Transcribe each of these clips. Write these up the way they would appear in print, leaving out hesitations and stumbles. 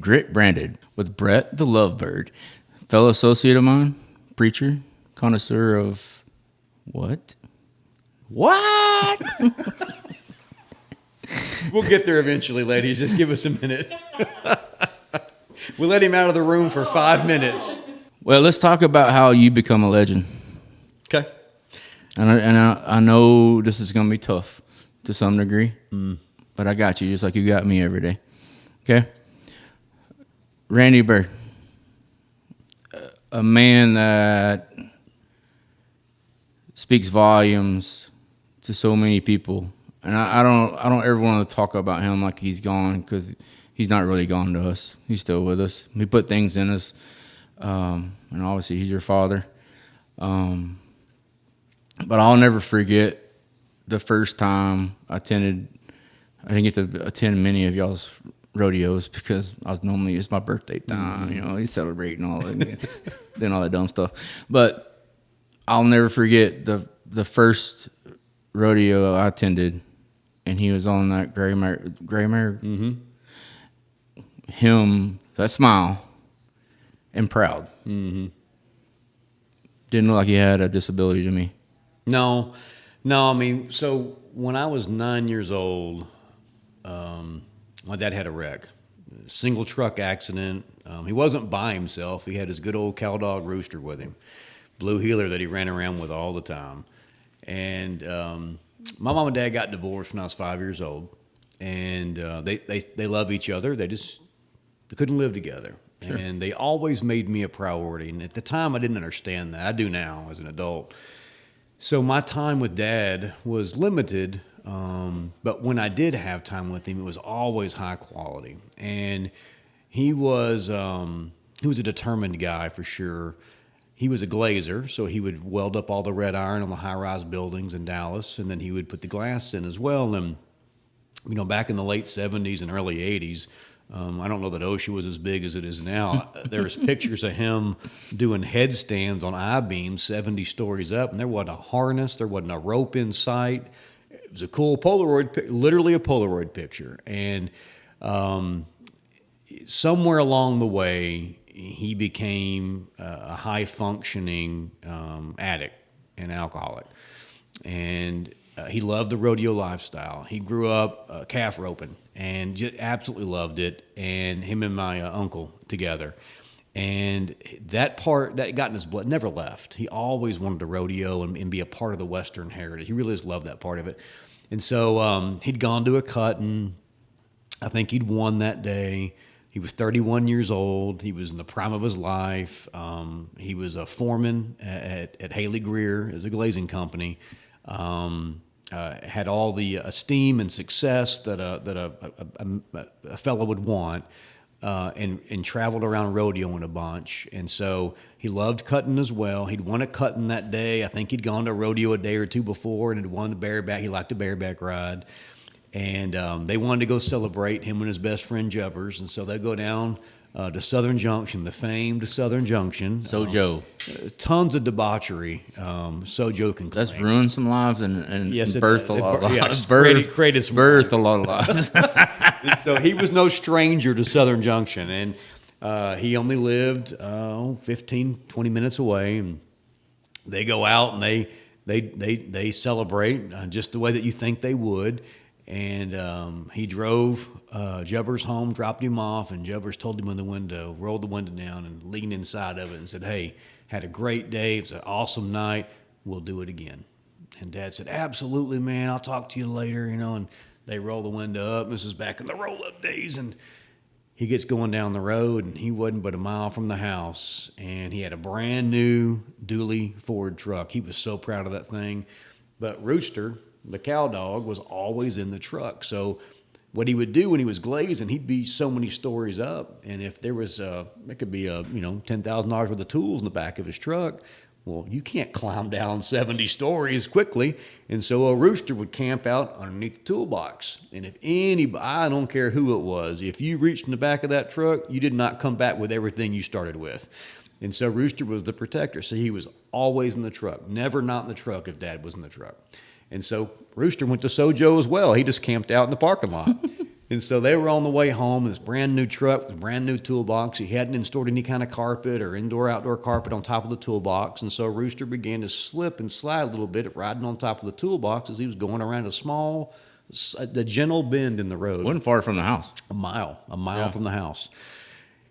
Grit Branded with Brett the Lovebird, fellow associate of mine, preacher, connoisseur of what? What? We'll get there eventually, ladies. Just give us a minute. We let him out of the room for 5 minutes. Well, let's talk about how you become a legend. Okay. And I know this is going to be tough to some degree, but I got you just like you got me every day. Okay? Randy Bird, a man that speaks volumes to so many people, and I don't ever want to talk about him like he's gone, because he's not really gone to us. He's still with us. He put things in us, and obviously he's your father. But I'll never forget the first time I attended. I didn't get to attend many of y'all's rodeos because it's my birthday time. You know, he's celebrating all that, doing all that dumb stuff. But I'll never forget the first rodeo I attended, and he was on that gray mare. Mm-hmm. Him, that smile, and proud. Mm-hmm. Didn't look like he had a disability to me. No. I mean, so when I was 9 years old, my dad had a wreck, single truck accident. He wasn't by himself. He had his good old cow dog Rooster with him, blue heeler that he ran around with all the time. And my mom and dad got divorced when I was 5 years old, and they love each other. They couldn't live together. Sure. And they always made me a priority. And at the time, I didn't understand that. I do now as an adult. So my time with Dad was limited, but when I did have time with him, it was always high quality. And he was a determined guy for sure. He was a glazer, so he would weld up all the red iron on the high-rise buildings in Dallas, and then he would put the glass in as well. And back in the late 70s and early 80s, I don't know that OSHA was as big as it is now. There's pictures of him doing headstands on I-beams 70 stories up, and there wasn't a harness, there wasn't a rope in sight. It was a cool Polaroid, literally a Polaroid picture. And somewhere along the way, he became a high-functioning addict and alcoholic. And he loved the rodeo lifestyle. He grew up calf roping and just absolutely loved it. And him and my uncle together. And that part that got in his blood never left. He always wanted to rodeo and be a part of the Western heritage. He really just loved that part of it. And so he'd gone to a cut, and I think he'd won that day. He was 31 years old. He was in the prime of his life. He was a foreman at Haley Greer as a glazing company. Had all the esteem and success that a fellow would want, and traveled around rodeoing a bunch. And so he loved cutting as well. He'd won a cutting that day. I think he'd gone to a rodeo a day or two before and had won the bareback. He liked the bareback ride. And they wanted to go celebrate him and his best friend Jubbers. And so they go down to Southern Junction, the famed Southern Junction. Sojo. Tons of debauchery. Sojo can claim. That's ruined some lives and Yes, birthed a lot of lives. Yeah, created some birthed a lot of lives. So he was no stranger to Southern Junction. And he only lived 15, 20 minutes away. And they go out and they celebrate just the way that you think they would. And he drove Jubbers home, dropped him off, and Jubbers told him in the window, rolled the window down and leaned inside of it and said, "Hey, had a great day. It was an awesome night. We'll do it again." And Dad said, "Absolutely, man. I'll talk to you later." And they roll the window up. This is back in the roll-up days. And he gets going down the road, and he wasn't but a mile from the house. And he had a brand new dually Ford truck. He was so proud of that thing. But Rooster, the cow dog, was always in the truck. So what he would do when he was glazing, he'd be so many stories up. And if there was it could be $10,000 worth of tools in the back of his truck, well, you can't climb down 70 stories quickly. And so a Rooster would camp out underneath the toolbox. And if anybody, I don't care who it was, if you reached in the back of that truck, you did not come back with everything you started with. And so Rooster was the protector. So he was always in the truck, never not in the truck if Dad was in the truck. And so Rooster went to Sojo as well. He just camped out in the parking lot. And so they were on the way home. This brand new truck, this brand new toolbox. He hadn't installed any kind of carpet or indoor-outdoor carpet on top of the toolbox. And so Rooster began to slip and slide a little bit, riding on top of the toolbox as he was going around the gentle bend in the road. Wasn't far from the house. A mile from the house.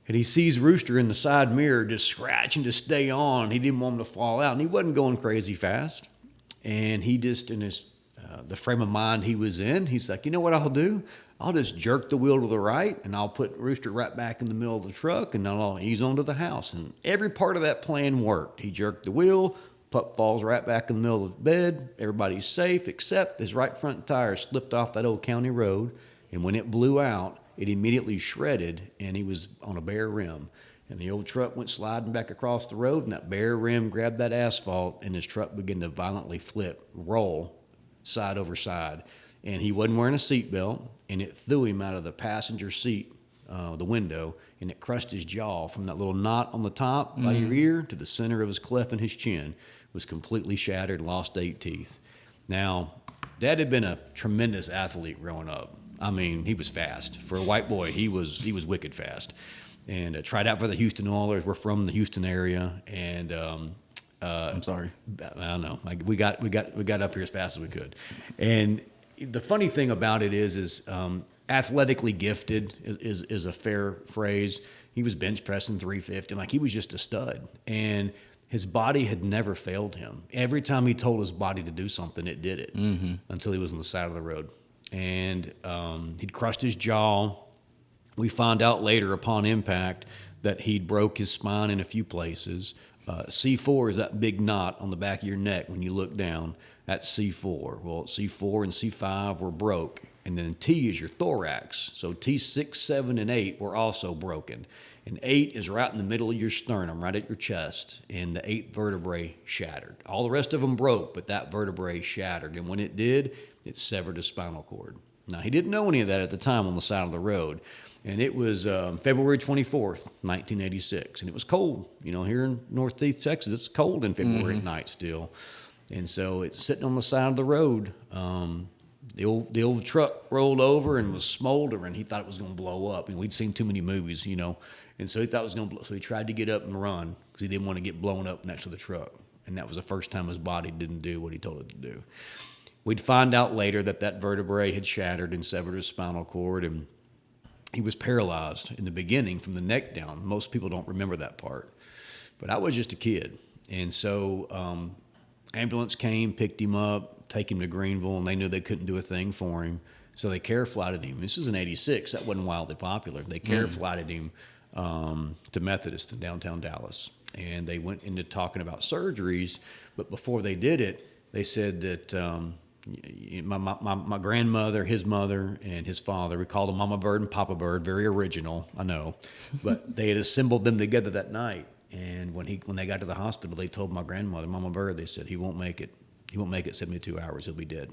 And he sees Rooster in the side mirror just scratching to stay on. He didn't want him to fall out. And he wasn't going crazy fast. And he just, in his the frame of mind he was in, he's like, you know what I'll do? I'll just jerk the wheel to the right, and I'll put Rooster right back in the middle of the truck, and then I'll ease onto the house. And every part of that plan worked. He jerked the wheel, pup falls right back in the middle of the bed. Everybody's safe, except his right front tire slipped off that old county road, and when it blew out, it immediately shredded, and he was on a bare rim. And the old truck went sliding back across the road, and that bare rim grabbed that asphalt, and his truck began to violently roll side over side. And he wasn't wearing a seatbelt, and it threw him out of the passenger seat, the window, and it crushed his jaw from that little knot on the top by your ear to the center of his cleft in his chin. Was completely shattered, lost 8 teeth. Now, Dad had been a tremendous athlete growing up. I mean, he was fast. For a white boy, he was wicked fast. And tried out for the Houston Oilers. We're from the Houston area, and I'm sorry. I don't know. We got up here as fast as we could. And the funny thing about it is athletically gifted is a fair phrase. He was bench pressing 350. Like, he was just a stud. And his body had never failed him. Every time he told his body to do something, it did it until he was on the side of the road. And he'd crushed his jaw. We found out later upon impact that he'd broke his spine in a few places. C4 is that big knot on the back of your neck when you look down. That's C4. Well, C4 and C5 were broke. And then T is your thorax. So T6, 7, and 8 were also broken. And 8 is right in the middle of your sternum, right at your chest. And the 8th vertebrae shattered. All the rest of them broke, but that vertebrae shattered. And when it did, it severed his spinal cord. Now, he didn't know any of that at the time on the side of the road. And it was February 24th, 1986. And it was cold. You know, here in Northeast Texas, it's cold in February at night still. And so it's sitting on the side of the road. The old truck rolled over and was smoldering. He thought it was going to blow up. And we'd seen too many movies, you know. And so he thought it was going to blow. So he tried to get up and run because he didn't want to get blown up next to the truck. And that was the first time his body didn't do what he told it to do. We'd find out later that vertebrae had shattered and severed his spinal cord, and he was paralyzed in the beginning from the neck down. Most people don't remember that part. But I was just a kid. And so ambulance came, picked him up, take him to Greenville, and they knew they couldn't do a thing for him. So they care flighted him. This is in 86. That wasn't wildly popular. They care flighted him to Methodist in downtown Dallas. And they went into talking about surgeries. But before they did it, they said that my grandmother, his mother, and his father, we called them Mama Bird and Papa Bird, very original, I know. But they had assembled them together that night. And when they got to the hospital, they told my grandmother, Mama Bird, they said, he won't make it. He won't make it 72 hours. He'll be dead.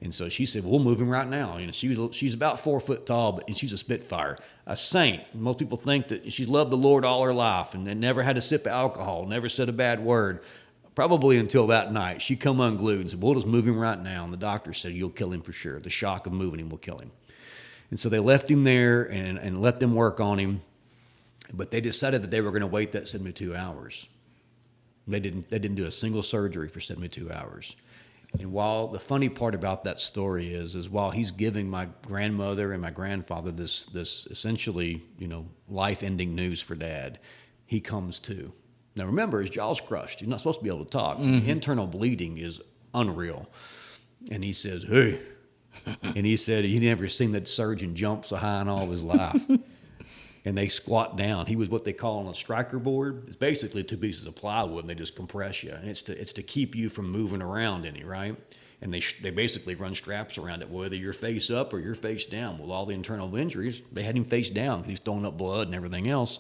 And so she said, we'll move him right now. You know, she's about 4 foot tall, and she's a spitfire, a saint. Most people think that she's loved the Lord all her life and never had a sip of alcohol, never said a bad word. Probably until that night. She come unglued and said, we'll just move him right now. And the doctor said, you'll kill him for sure. The shock of moving him will kill him. And so they left him there and let them work on him. But they decided that they were going to wait that 72 hours. They didn't do a single surgery for 72 hours. And while the funny part about that story is while he's giving my grandmother and my grandfather this essentially, you know, life-ending news for Dad, he comes to. Now, remember, his jaw's crushed. He's not supposed to be able to talk. Mm-hmm. Internal bleeding is unreal. And he says, hey. And he said he never seen that surgeon jump so high in all of his life. And they squat down. He was what they call on a striker board. It's basically 2 pieces of plywood, and they just compress you. And it's to keep you from moving around any, right? And they basically run straps around it, whether you're face up or you're face down. With all the internal injuries, they had him face down. He's throwing up blood and everything else.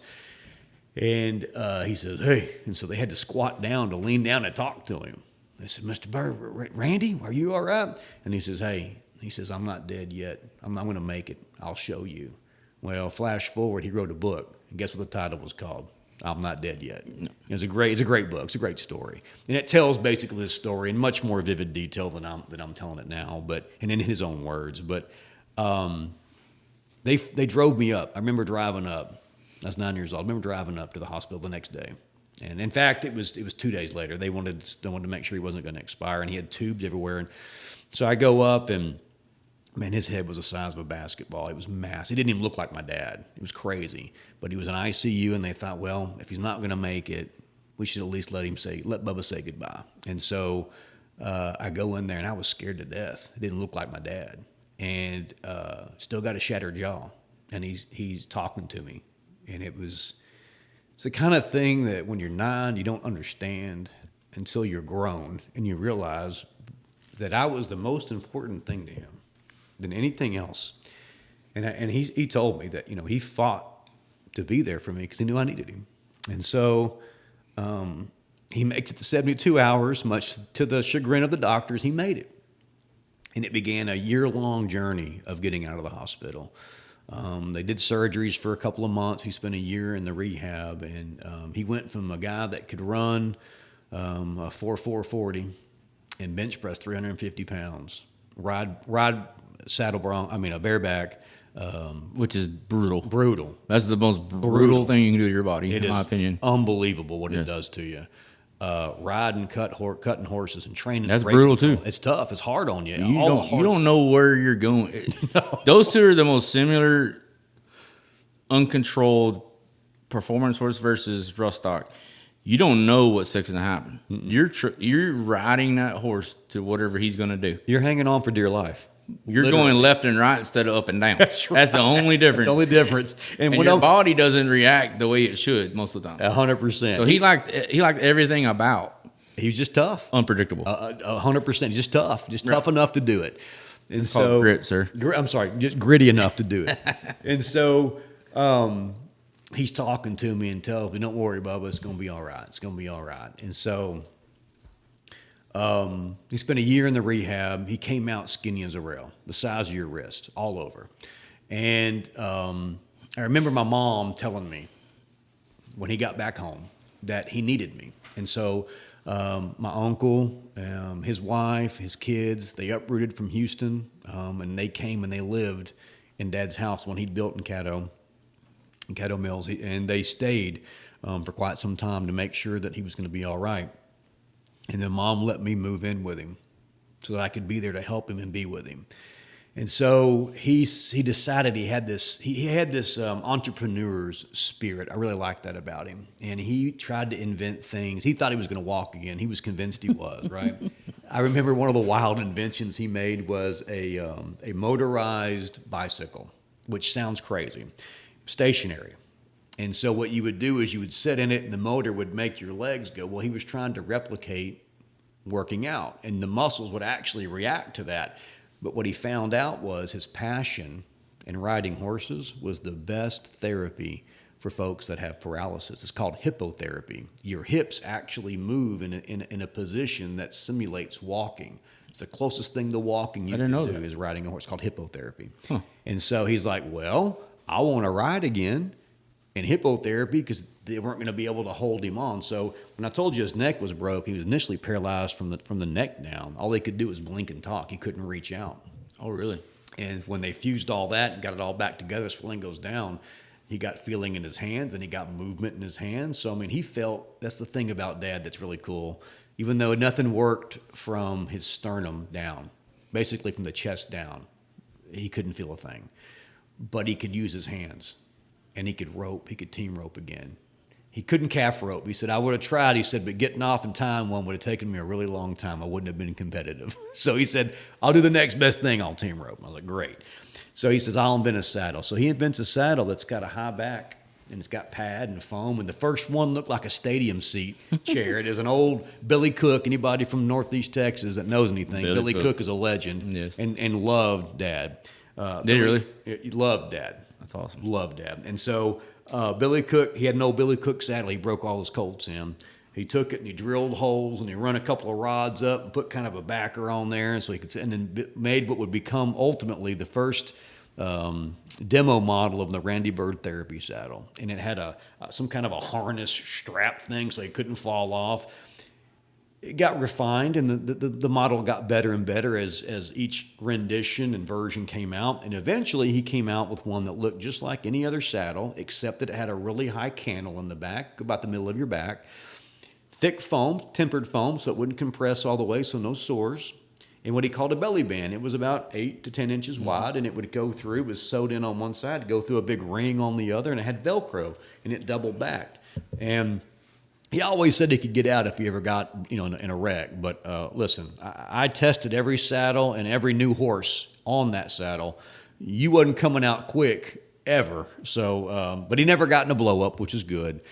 And he says, hey. And so they had to squat down to lean down and talk to him. They said, Mr. Bird, Randy, are you all right? And he says, hey. He says, I'm not dead yet. I'm going to make it. I'll show you. Well, flash forward, he wrote a book. And guess what the title was called? I'm Not Dead Yet. No. It's a great book. It's a great story. And it tells basically this story in much more vivid detail than I'm telling it now, and in his own words. But they drove me up. I remember driving up. I was 9 years old. I remember driving up to the hospital the next day. And in fact, it was 2 days later. They wanted to make sure he wasn't going to expire, and he had tubes everywhere. And so I go up, and man, his head was the size of a basketball. It was massive. He didn't even look like my dad. It was crazy. But he was in ICU, and they thought, well, if he's not going to make it, we should at least let Bubba say goodbye. And so I go in there, and I was scared to death. It didn't look like my dad, and still got a shattered jaw. And he's talking to me, and it's the kind of thing that when you're 9, you don't understand until you're grown, and you realize that I was the most important thing to him than anything else. And he told me that, he fought to be there for me because he knew I needed him. And so he makes it to 72 hours, much to the chagrin of the doctors. He made it. And it began a year-long journey of getting out of the hospital. They did surgeries for a couple of months. He spent a year in the rehab, and he went from a guy that could run a 4.40 and bench press 350 pounds, ride a bareback, which is brutal. Brutal. That's the most brutal thing you can do to your body, in my opinion. Unbelievable what it does to you. Riding, cutting horses and training. That's brutal too. It's tough. It's hard on you. You don't know where you're going. No. Those two are the most similar, uncontrolled performance horse versus rough stock. You don't know what's fixing to happen. Mm-mm. You're riding that horse to whatever he's going to do. You're hanging on for dear life. You're going left and right instead of up and down. That's right. That's the only difference. That's the only difference. And your body doesn't react the way it should most of the time. 100%. So he liked everything about. He was just tough. Unpredictable. 100%. He's just tough. Just tough enough to do it. And it's called grit, sir. I'm sorry. Just gritty enough to do it. And so he's talking to me and tells me, don't worry, Bubba. It's going to be all right. It's going to be all right. And so he spent a year in the rehab. He came out skinny as a rail, the size of your wrist, all over. And I remember my mom telling me when he got back home that he needed me. And so my uncle, his wife, his kids, they uprooted from Houston, and they came and they lived in Dad's house when he'd built in Caddo Mills. And they stayed for quite some time to make sure that he was going to be all right. And then Mom let me move in with him so that I could be there to help him and be with him. And so he decided he had this entrepreneur's spirit. I really liked that about him. And he tried to invent things. He thought he was going to walk again. He was convinced he was, right? I remember one of the wild inventions he made was a motorized bicycle, which sounds crazy, stationary. And so what you would do is you would sit in it and the motor would make your legs go. Well, he was trying to replicate working out, and the muscles would actually react to that. But what he found out was his passion in riding horses was the best therapy for folks that have paralysis. It's called hippotherapy. Your hips actually move in a position that simulates walking. It's the closest thing to walking you can do is riding a horse. It's called hippotherapy. Huh. And so he's like, well, I want to ride again. And hippotherapy, because they weren't going to be able to hold him on. So when I told you his neck was broke, he was initially paralyzed from the neck down. All they could do was blink and talk. He couldn't reach out. Oh, really? And when they fused all that and got it all back together, swelling goes down, he got feeling in his hands and he got movement in his hands. So, I mean, he felt, that's the thing about Dad that's really cool. Even though nothing worked from his sternum down, basically from the chest down, he couldn't feel a thing. But he could use his hands. And he could rope. He could team rope again. He couldn't calf rope. He said, I would have tried. He said, but getting off and tying one would have taken me a really long time. I wouldn't have been competitive. So he said, I'll do the next best thing. I'll team rope. I was like, great. So he says, I'll invent a saddle. So he invents a saddle that's got a high back, and it's got pad and foam. And the first one looked like a stadium seat chair. It is an old Billy Cook. Anybody from Northeast Texas that knows anything, Billy Cook is a legend. Yes. And loved Dad. Did he really? He loved Dad. That's awesome. Loved Dad. And so Billy Cook, he had an old Billy Cook saddle. He broke all his colts in. He took it and he drilled holes and he run a couple of rods up and put kind of a backer on there, and so he could, and then made what would become ultimately the first demo model of the Randy Bird therapy saddle. And it had some kind of a harness strap thing so he couldn't fall off. it got refined, and the model got better and better as each rendition and version came out. And eventually he came out with one that looked just like any other saddle, except that it had a really high cantle in the back, about the middle of your back. Thick foam, tempered foam, so it wouldn't compress all the way, so no sores. And what he called a belly band. It was about 8 to 10 inches wide, and it would go through. It was sewed in on one side, go through a big ring on the other, and it had Velcro, and it double backed. And he always said he could get out if he ever got, in a wreck. But listen, I tested every saddle and every new horse on that saddle. You wasn't coming out quick ever. So, but he never got in a blow up, which is good.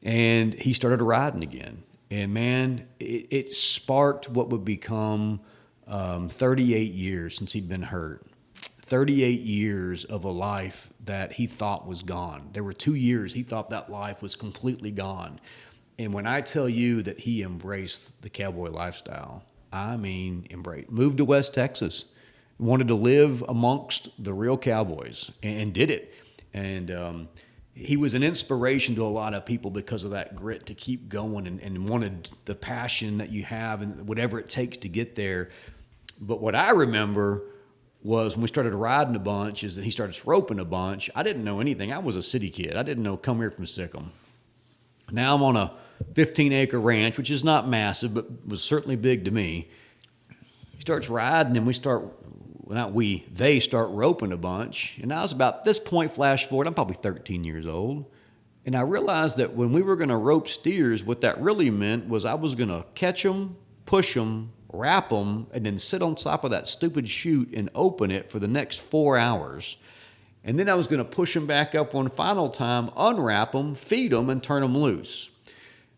And he started riding again. And man, it sparked what would become 38 years since he'd been hurt. 38 years of a life that he thought was gone. There were 2 years he thought that life was completely gone. And when I tell you that he embraced the cowboy lifestyle, I mean embraced. Moved to West Texas, wanted to live amongst the real cowboys, and did it. And he was an inspiration to a lot of people because of that grit to keep going, and wanted the passion that you have and whatever it takes to get there. But what I remember was when we started riding a bunch is that he started roping a bunch. I didn't know anything. I was a city kid. I didn't know come here from Sikkim. Now I'm on a 15-acre ranch, which is not massive, but was certainly big to me. He starts riding, and they start roping a bunch. And I was about this point, flash forward, I'm probably 13 years old. And I realized that when we were going to rope steers, what that really meant was I was going to catch them, push them, wrap them, and then sit on top of that stupid chute and open it for the next 4 hours. And then I was going to push them back up one final time, unwrap them, feed them, and turn them loose.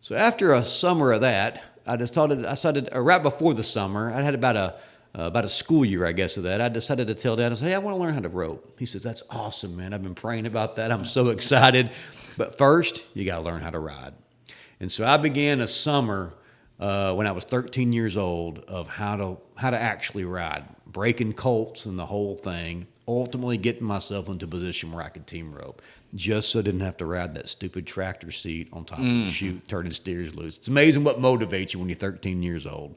So after a summer of that, I decided right before the summer, I had about a school year, I guess, of that. I decided to tell Dad, I said, hey, I want to learn how to rope. He says, that's awesome, man. I've been praying about that. I'm so excited. But first, you got to learn how to ride. And so I began a summer when I was 13 years old of how to actually ride, breaking colts and the whole thing, ultimately getting myself into a position where I could team rope, just so I didn't have to ride that stupid tractor seat on top of the chute, turning steers loose. It's amazing what motivates you when you're 13 years old.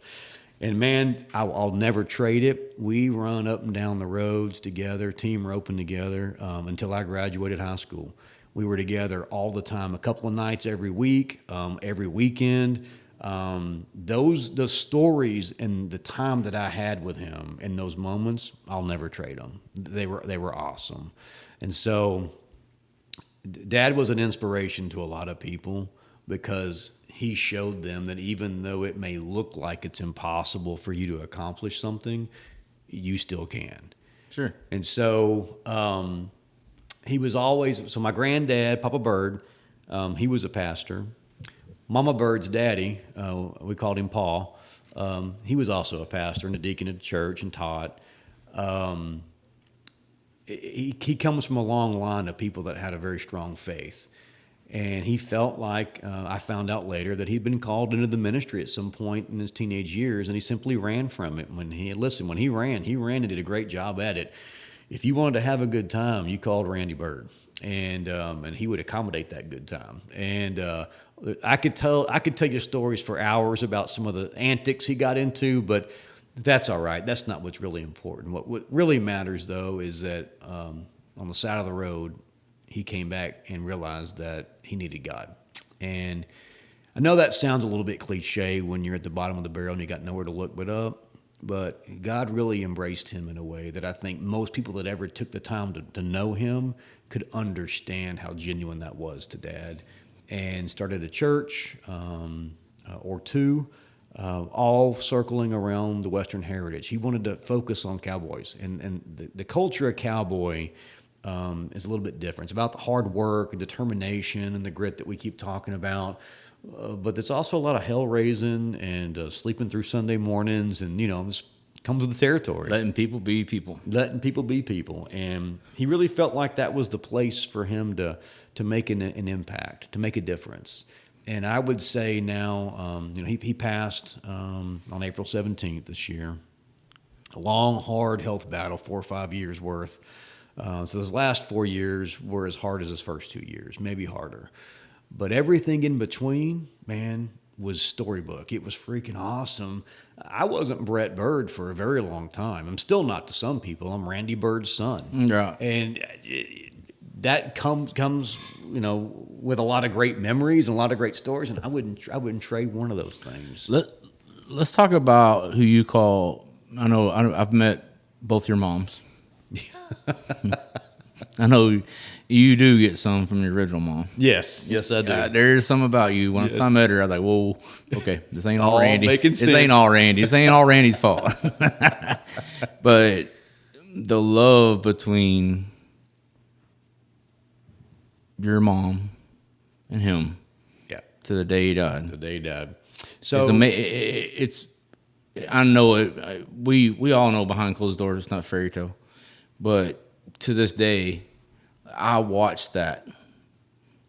And man, I'll never trade it. We run up and down the roads together, team roping together, until I graduated high school. We were together all the time, a couple of nights every week, every weekend. The stories and the time that I had with him in those moments, I'll never trade them. They were awesome. And so Dad was an inspiration to a lot of people because he showed them that even though it may look like it's impossible for you to accomplish something, you still can. Sure. And so he was always, so my granddad, Papa Bird, he was a pastor. Mama Bird's daddy, we called him Paul, he was also a pastor and a deacon at the church and taught. He comes from a long line of people that had a very strong faith. And he felt like, I found out later, that he'd been called into the ministry at some point in his teenage years, and he simply ran from it. When he ran and did a great job at it. If you wanted to have a good time, you called Randy Bird, and he would accommodate that good time. And I could tell you stories for hours about some of the antics he got into, but that's all right. That's not what's really important. What really matters, though, is that on the side of the road, he came back and realized that he needed God. And I know that sounds a little bit cliche when you're at the bottom of the barrel and you got nowhere to look but up, but God really embraced him in a way that I think most people that ever took the time to know him could understand how genuine that was to Dad. And started a church or two, all circling around the Western heritage. He wanted to focus on cowboys. And the culture of cowboy is a little bit different. It's about the hard work and determination and the grit that we keep talking about. But there's also a lot of hell raising and sleeping through Sunday mornings, and this comes with the territory. Letting people be people. And he really felt like that was the place for him to make an impact, to make a difference. And I would say now, he passed on April 17th this year. A long, hard health battle, 4 or 5 years worth. So his last 4 years were as hard as his first 2 years, maybe harder. But everything in between, man, was storybook. It was freaking awesome. I wasn't Brett Bird for a very long time. I'm still not to some people. I'm Randy Bird's son. Yeah. And that comes with a lot of great memories and a lot of great stories, and I wouldn't trade one of those things. Let's talk about who you call. I've met both your moms. I know you do get some from your original mom. Yes, I do. There's some about you. Once I met her, I was like, "Whoa, okay, this ain't all All Randy. making This sense. ain't all Randy. This ain't all Randy's fault." But the love between your mom and him, Yeah, to the day he died, the day he died. it's So it's. I know it. We all know behind closed doors it's not fairy tale, but to this day, I watched that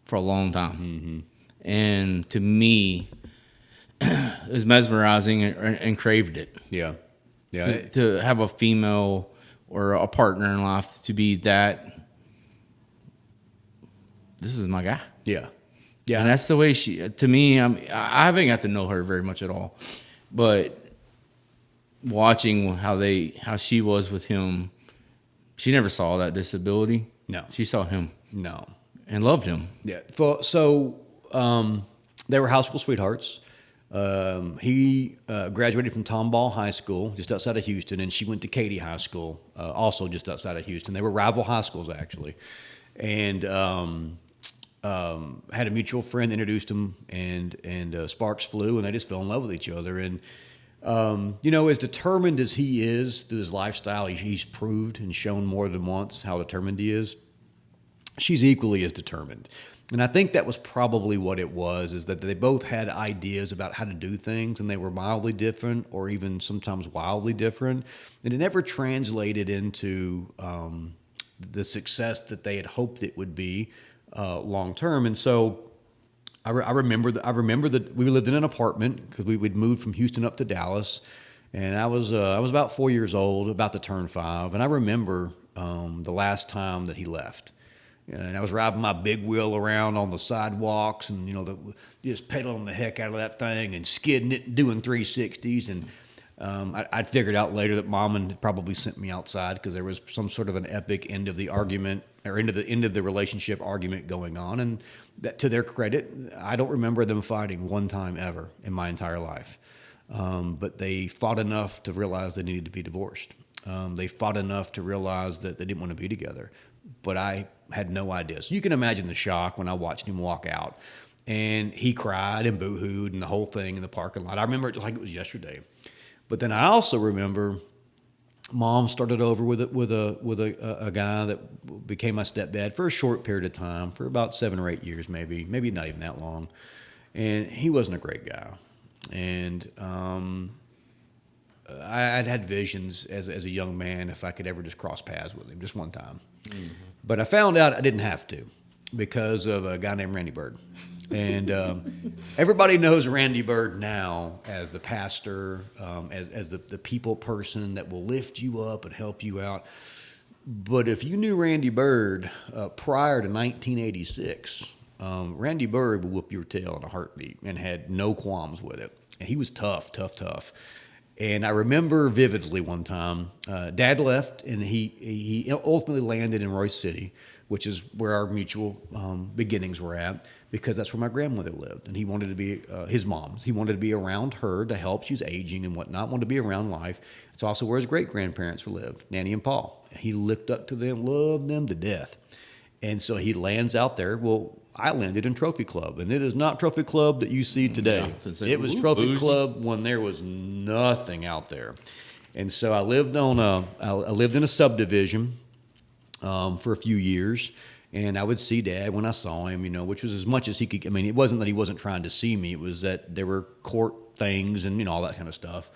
for a long time, and to me, it was mesmerizing and craved it. yeah. To have a female or a partner in life to be that. This is my guy. Yeah. And that's the way she. To me, I haven't got to know her very much at all, but watching how she was with him, she never saw that disability. No. She saw him No. and loved him. Yeah. So they were high school sweethearts. He graduated from Tomball High School, just outside of Houston, and she went to Katy High School, also just outside of Houston. They were rival high schools, actually. And had a mutual friend that introduced them, and sparks flew, and they just fell in love with each other. And as determined as he is through his lifestyle, he's proved and shown more than once how determined he is. She's equally as determined. And I think that was probably what it was, is that they both had ideas about how to do things, and they were mildly different or even sometimes wildly different. And it never translated into the success that they had hoped it would be long term. And so I remember that we lived in an apartment because we'd moved from Houston up to Dallas, and I was about 4 years old, about to turn 5, and I remember the last time that he left, and I was riding my big wheel around on the sidewalks, and just pedaling the heck out of that thing and skidding it and doing 360s, and I'd figured out later that Mom had probably sent me outside because there was some sort of an epic end of the argument or end of the relationship argument going on. And that, to their credit, I don't remember them fighting one time ever in my entire life. But they fought enough to realize they needed to be divorced. They fought enough to realize that they didn't want to be together. But I had no idea. So you can imagine the shock when I watched him walk out. And he cried and boo-hooed and the whole thing in the parking lot. I remember it like it was yesterday. But then I also remember Mom started over with a guy that became my stepdad for a short period of time, for about 7 or 8 years, maybe not even that long. And he wasn't a great guy. And I'd had visions as a young man if I could ever just cross paths with him, just one time. Mm-hmm. But I found out I didn't have to because of a guy named Randy Bird. And everybody knows Randy Bird now as the pastor, as the people person that will lift you up and help you out. But if you knew Randy Bird prior to 1986, Randy Bird would whoop your tail in a heartbeat and had no qualms with it. And he was tough. And I remember vividly one time, Dad left, and he ultimately landed in Royce City, which is where our mutual beginnings were at, because that's where my grandmother lived. And he wanted to be, his mom's, he wanted to be around her to help. She's aging and whatnot, wanted to be around life. It's also where his great-grandparents lived, Nanny and Paul. He looked up to them, loved them to death. And so he lands out there. Well, I landed in Trophy Club, and it is not Trophy Club that you see today. Yeah, it was Trophy bougie Club when there was nothing out there. And so I lived in a subdivision for a few years, and I would see Dad when I saw him, which was as much as he could. I mean, it wasn't that he wasn't trying to see me. It was that there were court things and, all that kind of stuff.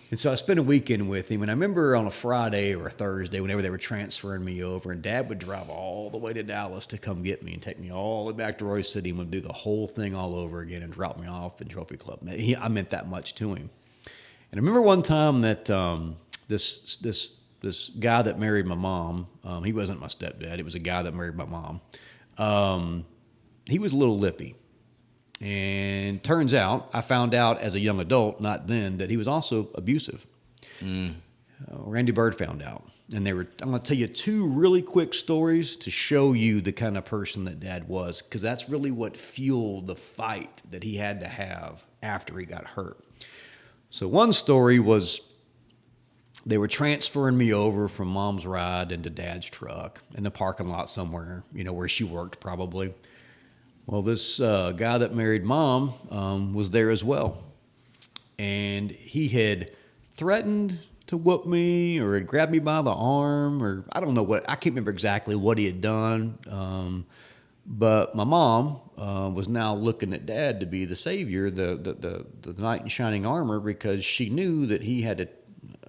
And so I spent a weekend with him, and I remember on a Friday or a Thursday, whenever they were transferring me over, and Dad would drive all the way to Dallas to come get me and take me all the way back to Royce City and would do the whole thing all over again and drop me off in Trophy Club. I meant that much to him. And I remember one time that this guy that married my mom, he wasn't my stepdad. It was a guy that married my mom. He was a little lippy. And turns out, I found out as a young adult, not then, that he was also abusive. Randy Bird found out. And I'm going to tell you two really quick stories to show you the kind of person that Dad was, because that's really what fueled the fight that he had to have after he got hurt. So one story was they were transferring me over from Mom's ride into Dad's truck in the parking lot somewhere, where she worked probably. Well, this guy that married Mom was there as well. And he had threatened to whoop me or had grabbed me by the arm, or I don't know what. I can't remember exactly what he had done. But my mom was now looking at Dad to be the savior, the knight in shining armor, because she knew that he had a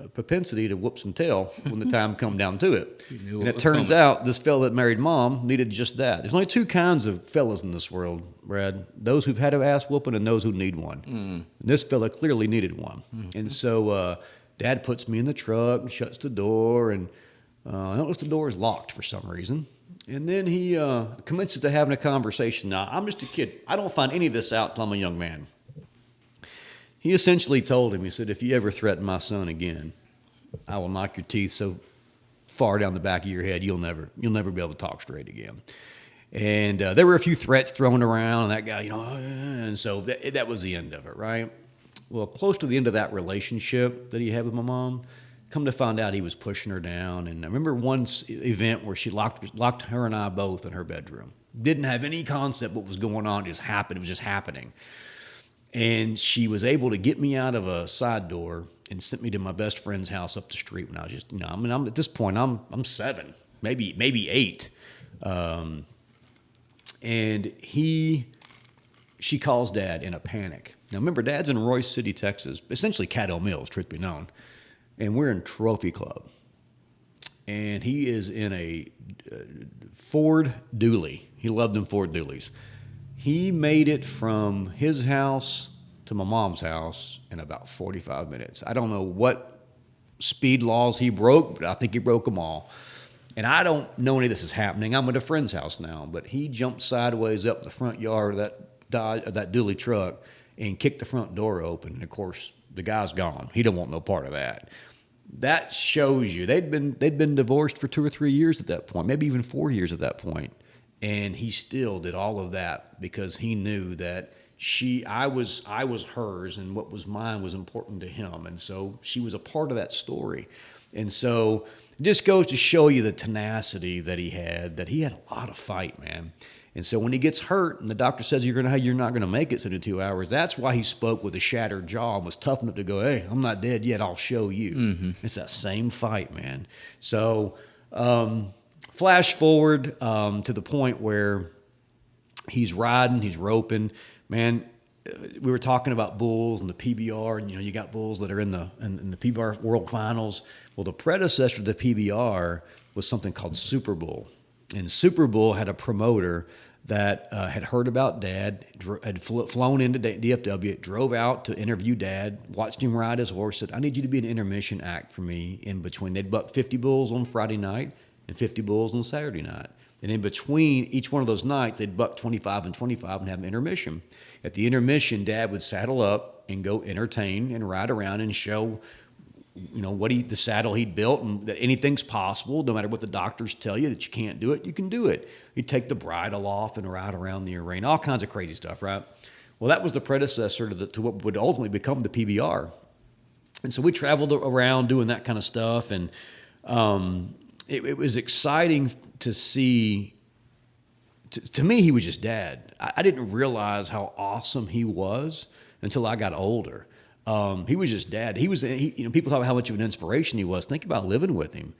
propensity to whoop some tail when the time come down to it. And it turns out this fella that married Mom needed just that. There's only two kinds of fellas in this world, Brad. Those who've had an ass whooping and those who need one. And this fella clearly needed one. And so Dad puts me in the truck and shuts the door, and I notice the door is locked for some reason. And then he commences to having a conversation. Now, I'm just a kid. I don't find any of this out until I'm a young man. He essentially told him, he said, if you ever threaten my son again, I will knock your teeth so far down the back of your head, you'll never be able to talk straight again. And there were a few threats thrown around, and that guy, and so that was the end of it, right? Well, close to the end of that relationship that he had with my mom, come to find out he was pushing her down. And I remember one event where she locked her and I both in her bedroom. Didn't have any concept what was going on. It just happened. It was just happening. And she was able to get me out of a side door and sent me to my best friend's house up the street when I was just, I'm at this point, I'm 7, maybe 8. And she calls Dad in a panic. Now remember, Dad's in Royce City, Texas, essentially Caddo Mills, truth be known. And we're in Trophy Club. And he is in a Ford Dually. He loved them Ford Dualies. He made it from his house to my mom's house in about 45 minutes. I don't know what speed laws he broke, but I think he broke them all. And I don't know any of this is happening. I'm at a friend's house now, but he jumped sideways up the front yard of that Dually truck and kicked the front door open. And of course, the guy's gone. He don't want no part of that. That shows you they'd been divorced for 2 or 3 years at that point, maybe even 4 years at that point. And he still did all of that because he knew that I was hers, and what was mine was important to him. And so she was a part of that story. And so it just goes to show you the tenacity that he had a lot of fight, man. And so when he gets hurt and the doctor says you're not going to make it 72 hours, that's why he spoke with a shattered jaw and was tough enough to go, hey, I'm not dead yet, I'll show you. It's that same fight, man. So flash forward to the point where he's riding, he's roping. Man, we were talking about bulls and the PBR, and you got bulls that are in the PBR World Finals. Well, the predecessor to the PBR was something called Super Bull. And Super Bull had a promoter that had heard about Dad, had flown into DFW, drove out to interview Dad, watched him ride his horse, said, I need you to be an intermission act for me in between. They'd buck 50 bulls on Friday night and 50 bulls on Saturday night. And in between each one of those nights, they'd buck 25 and 25 and have an intermission. At the intermission, Dad would saddle up and go entertain and ride around and show the saddle he'd built, and that anything's possible, no matter what the doctors tell you that you can't do it, you can do it. He'd take the bridle off and ride around the arena, all kinds of crazy stuff, right? Well, that was the predecessor to what would ultimately become the PBR. And so we traveled around doing that kind of stuff, and it was exciting to see. To me, he was just Dad. I didn't realize how awesome he was until I got older. He was just Dad. People talk about how much of an inspiration he was. Think about living with him.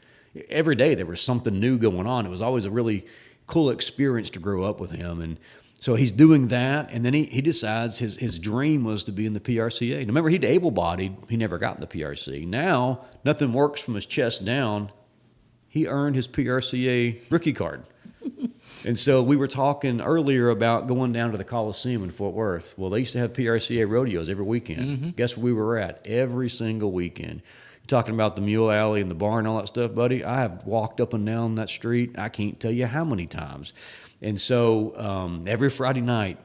Every day there was something new going on. It was always a really cool experience to grow up with him. And so he's doing that, and then he decides his dream was to be in the PRCA. Now, remember, he'd able-bodied. He never got in the PRC. Now, nothing works from his chest down. He earned his PRCA rookie card. And so we were talking earlier about going down to the Coliseum in Fort Worth. Well, they used to have PRCA rodeos every weekend. Guess where we were at? Every single weekend. You're talking about the Mule Alley and the barn and all that stuff, buddy. I have walked up and down that street, I can't tell you how many times. And so every Friday night,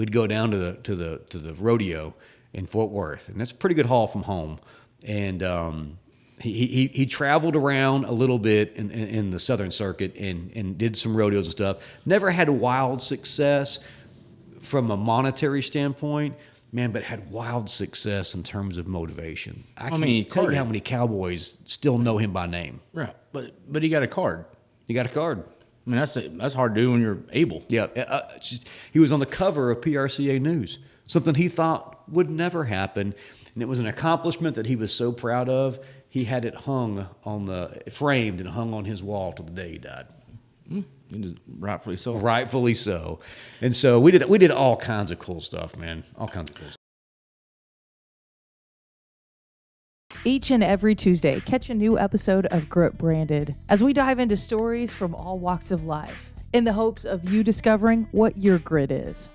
we'd go down to the rodeo in Fort Worth, and that's a pretty good haul from home. And he traveled around a little bit in the Southern Circuit and did some rodeos and stuff. Never had wild success from a monetary standpoint, man, but had wild success in terms of motivation. I can't tell you how many cowboys still know him by name. Right, but he got a card. He got a card. I mean, that's hard to do when you're able. Yeah, he was on the cover of PRCA News, something he thought would never happen, and it was an accomplishment that he was so proud of. He had it framed and hung on his wall till the day he died. Rightfully so. Rightfully so. And so we did all kinds of cool stuff, man. All kinds of cool stuff. Each and every Tuesday, catch a new episode of Grip Branded as we dive into stories from all walks of life in the hopes of you discovering what your grit is.